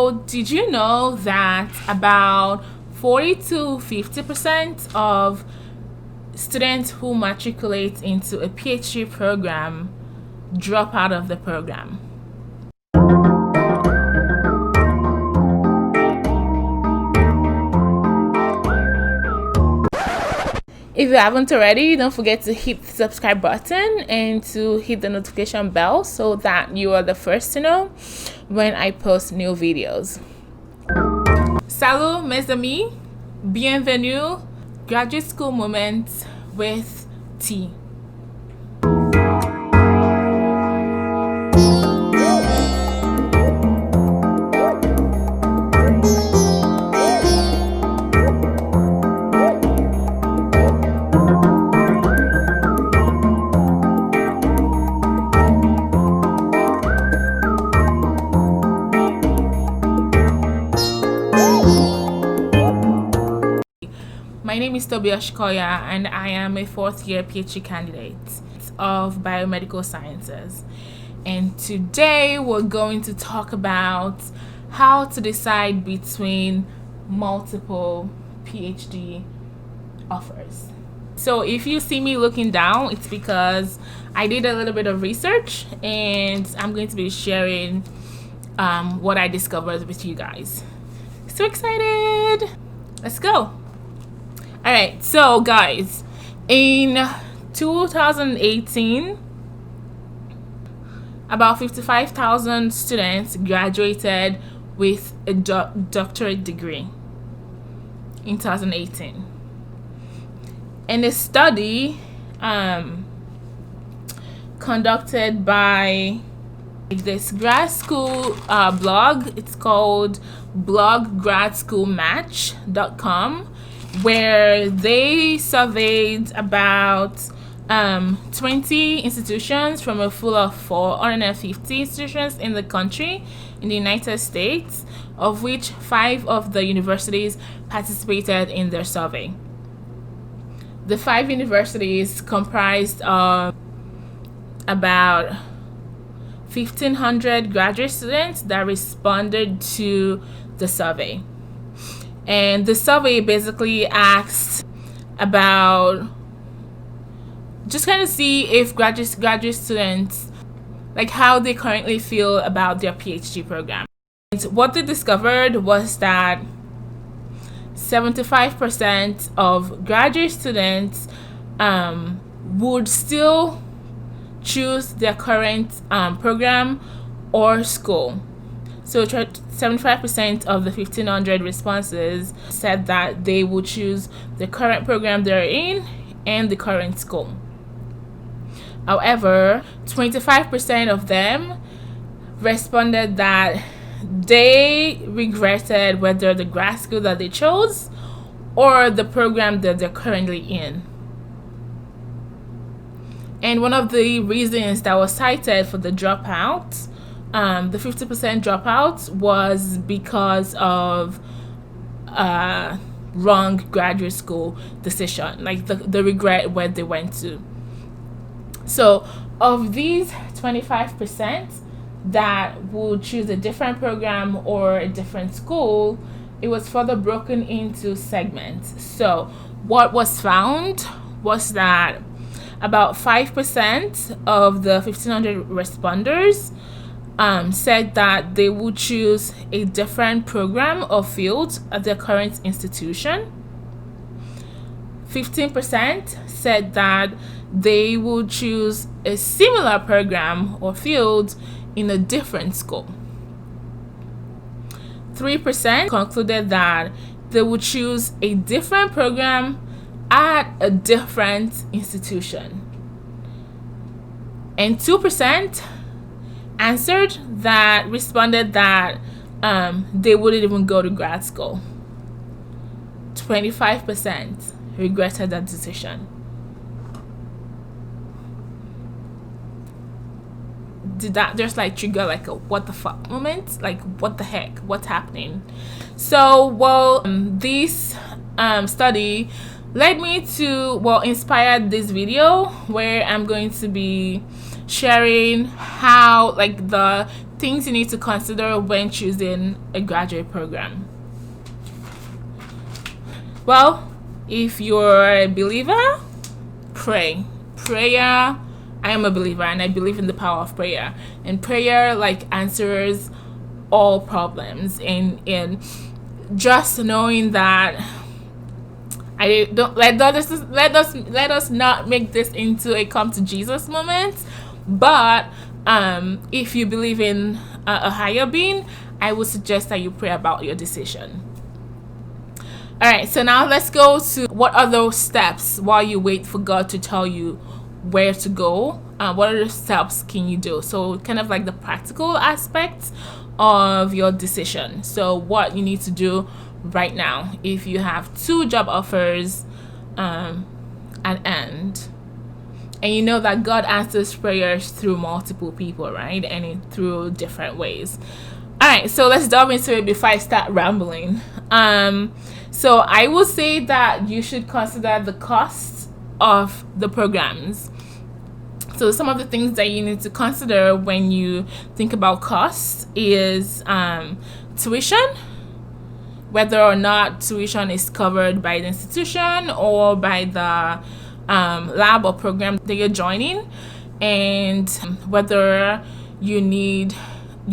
So did you know that about 40 to 50% of students who matriculate into a PhD program drop out of the program? If you haven't already, don't forget to hit the subscribe button and to hit the notification bell so that you are the first to know when I post new videos. Salut mes amis, bienvenue, graduate school moments with T. My name is Toby Oshkoya and I am a fourth-year PhD candidate of biomedical sciences. And today we're going to talk about how to decide between multiple PhD offers. So if you see me looking down, it's because I did a little bit of research and I'm going to be sharing what I discovered with you guys. So excited! Let's go! Alright, so guys, in 2018, about 55,000 students graduated with a doctorate degree in 2018. And a study conducted by this grad school blog, it's called bloggradschoolmatch.com, where they surveyed about 20 institutions from a full of 450 institutions in the country, in the United States, of which 5 of the universities participated in their survey. The 5 universities comprised of about 1,500 graduate students that responded to the survey. And the survey basically asked about just kind of see if graduate students, like how they currently feel about their PhD program. And what they discovered was that 75% of graduate students would still choose their current program or school. So 75% of the 1,500 responses said that they would choose the current program they're in and the current school. However, 25% of them responded that they regretted whether the grad school that they chose or the program that they're currently in. And one of the reasons that was cited for the dropout, the 50% dropout, was because of wrong graduate school decision, like the regret where they went to. So of these 25% that would choose a different program or a different school, it was further broken into segments. So what was found was that about 5% of the 1,500 responders said that they would choose a different program or field at their current institution. 15% said that they would choose a similar program or field in a different school. 3% concluded that they would choose a different program at a different institution. And 2% responded that they wouldn't even go to grad school. 25% regretted that decision. Did that just like trigger like a what the fuck moment? Like, what the heck? What's happening? So, this study led me to, inspired this video where I'm going to be sharing how, like, the things you need to consider when choosing a graduate program. Well, if you're a believer, pray. Prayer, I am a believer and I believe in the power of prayer. And prayer answers all problems. And just knowing that I don't let us not make this into a come to Jesus moment. But if you believe in a higher being, I would suggest that you pray about your decision. All right, so now let's go to what are those steps while you wait for God to tell you where to go. What other steps can you do? So kind of like the practical aspects of your decision. So what you need to do right now, if you have 2 job offers at end, and you know that God answers prayers through multiple people, right? And through different ways. All right, so let's dive into it before I start rambling. So I will say that you should consider the cost of the programs. So some of the things that you need to consider when you think about costs is tuition, whether or not tuition is covered by the institution or by the lab or program that you're joining, and whether you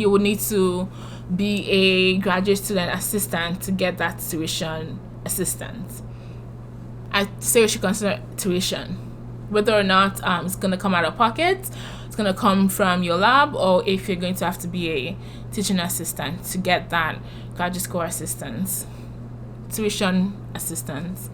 will need to be a graduate student assistant to get that tuition assistance. I say you should consider tuition, whether or not it's going to come out of pocket, it's going to come from your lab, or if you're going to have to be a teaching assistant to get that graduate school assistance, tuition assistance.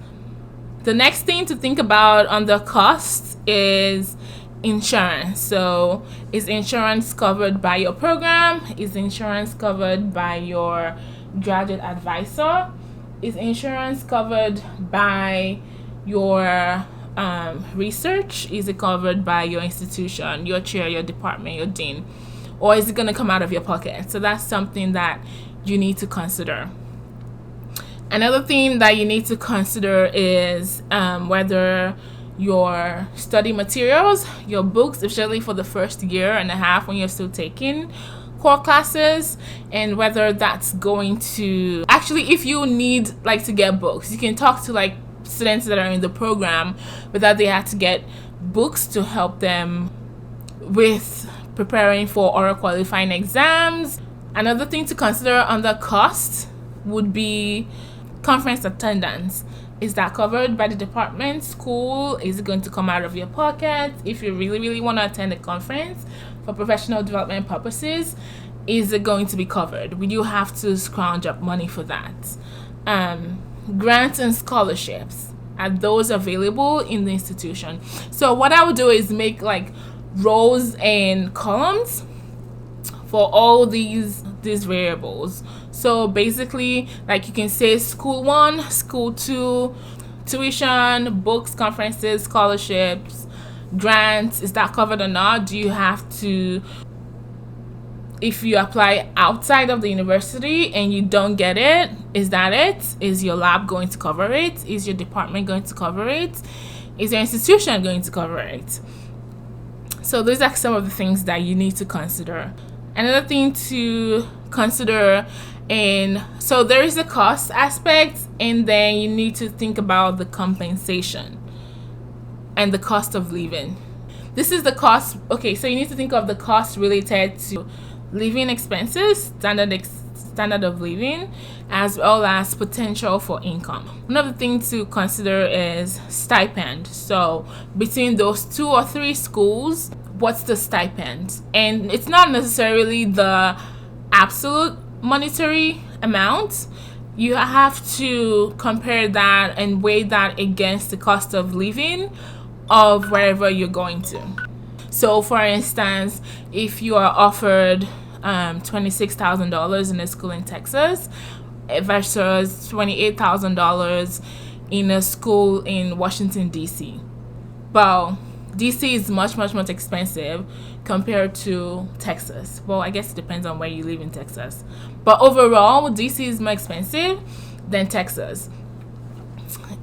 The next thing to think about on the cost is insurance. So is insurance covered by your program? Is insurance covered by your graduate advisor? Is insurance covered by your research? Is it covered by your institution, your chair, your department, your dean? Or is it going to come out of your pocket? So that's something that you need to consider. Another thing that you need to consider is whether your study materials, your books, especially for the first year and a half when you're still taking core classes, and whether that's going to actually, if you need to get books, you can talk to students that are in the program, but that they have to get books to help them with preparing for oral qualifying exams. Another thing to consider under cost would be conference attendance. Is that covered by the department, school? Is it going to come out of your pocket? If you really want to attend a conference for professional development purposes, is it going to be covered? Will you have to scrounge up money for that? Grants and scholarships, are those available in the institution? So what I would do is make rows and columns for all these variables. So basically, you can say school 1, school 2, tuition, books, conferences, scholarships, grants. Is that covered or not? Do you have to, if you apply outside of the university and you don't get it, is that it? Is your lab going to cover it? Is your department going to cover it? Is your institution going to cover it? So those are some of the things that you need to consider. Another thing to consider, and so there is the cost aspect, and then you need to think about the compensation and the cost of living. This is the cost. Okay, so you need to think of the cost related to living expenses, standard of living, as well as potential for income. One of the things to consider is stipend. So between those 2 or 3 schools, what's the stipend? And it's not necessarily the absolute monetary amount. You have to compare that and weigh that against the cost of living of wherever you're going to. So for instance, if you are offered $26,000 in a school in Texas versus $28,000 in a school in Washington, D.C. Well, DC is much expensive compared to Texas. Well, I guess it depends on where you live in Texas. But overall, DC is more expensive than Texas.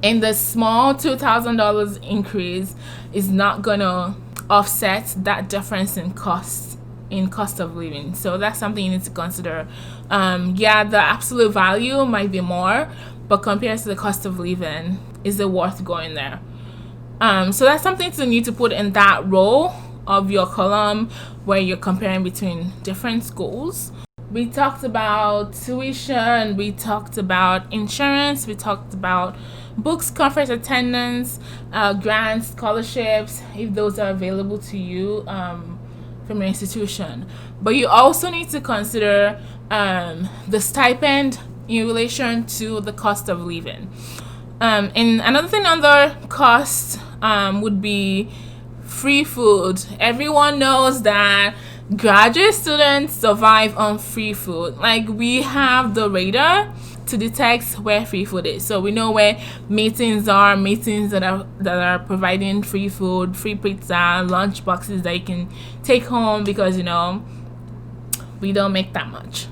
And the small $2,000 increase is not going to offset that difference in cost in cost of living. So that's something you need to consider. Yeah, the absolute value might be more, but compared to the cost of living, is it worth going there? So that's something to need to put in that row of your column where you're comparing between different schools. We talked about tuition, we talked about insurance, we talked about books, conference attendance, grants, scholarships, if those are available to you from your institution. But you also need to consider the stipend in relation to the cost of living. And another thing under cost would be free food. Everyone knows that graduate students survive on free food. Like, we have the radar to detect where free food is, so we know where meetings that are providing free food, free pizza, lunch boxes that you can take home, because we don't make that much.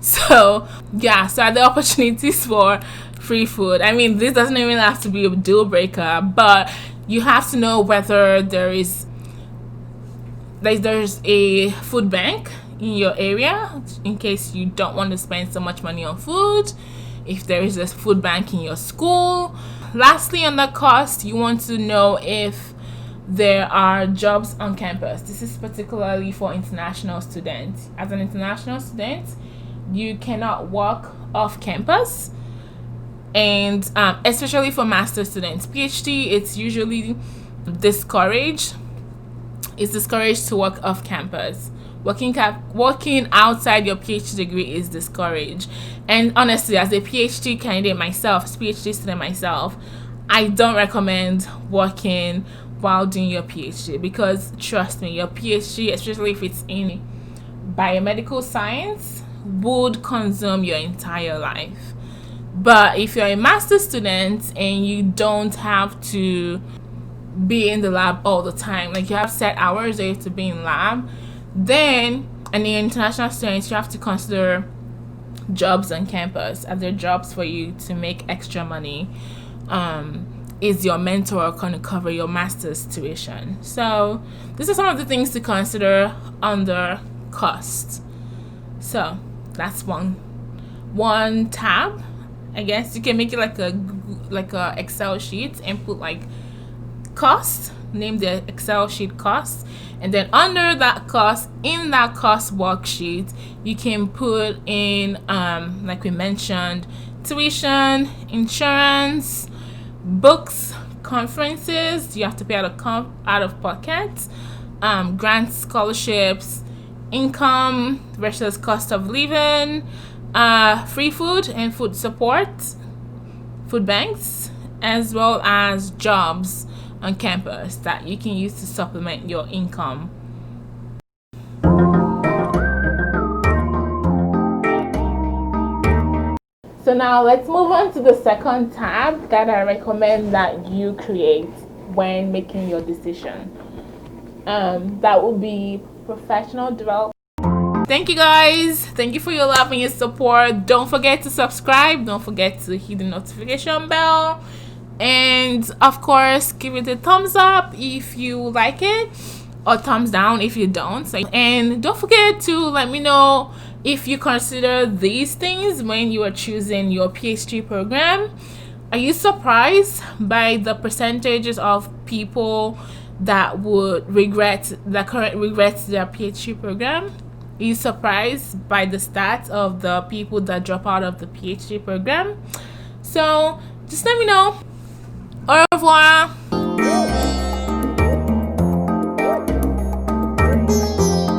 So yeah, so are the opportunities for free food. I mean, this doesn't even have to be a deal breaker, but you have to know whether there's a food bank in your area, in case you don't want to spend so much money on food, if there is a food bank in your school. Lastly, on the cost, you want to know if there are jobs on campus. This is particularly for international students. As an international student, you cannot work off campus, and especially for master students. PhD, it's usually discouraged. It's discouraged to work off campus. Working outside your PhD degree is discouraged. And honestly, as a PhD candidate myself, PhD student myself, I don't recommend working while doing your PhD, because trust me, your PhD, especially if it's in biomedical science, would consume your entire life. But if you're a master's student and you don't have to be in the lab all the time, like you have set hours that you have to be in lab, then, and the international students, you have to consider jobs on campus. Are there jobs for you to make extra money? Is your mentor going to cover your master's tuition? So these are some of the things to consider under cost. So that's one tab. I guess you can make it like a Excel sheet and put like cost, name the Excel sheet cost, and then under that cost, in that cost worksheet, you can put in like we mentioned, tuition, insurance, books, conferences you have to pay out of pocket, grants, scholarships, income versus cost of living, free food and food support, food banks, as well as jobs on campus that you can use to supplement your income. So now let's move on to the second tab that I recommend that you create when making your decision. That will be professional development. Thank you guys. Thank you for your love and your support. Don't forget to subscribe. Don't forget to hit the notification bell. And of course, give it a thumbs up if you like it, or thumbs down if you don't. And don't forget to let me know if you consider these things when you are choosing your PhD program. Are you surprised by the percentages of people that regret their PhD program? Are you surprised by the stats of the people that drop out of the PhD program? So just let me know. Au revoir.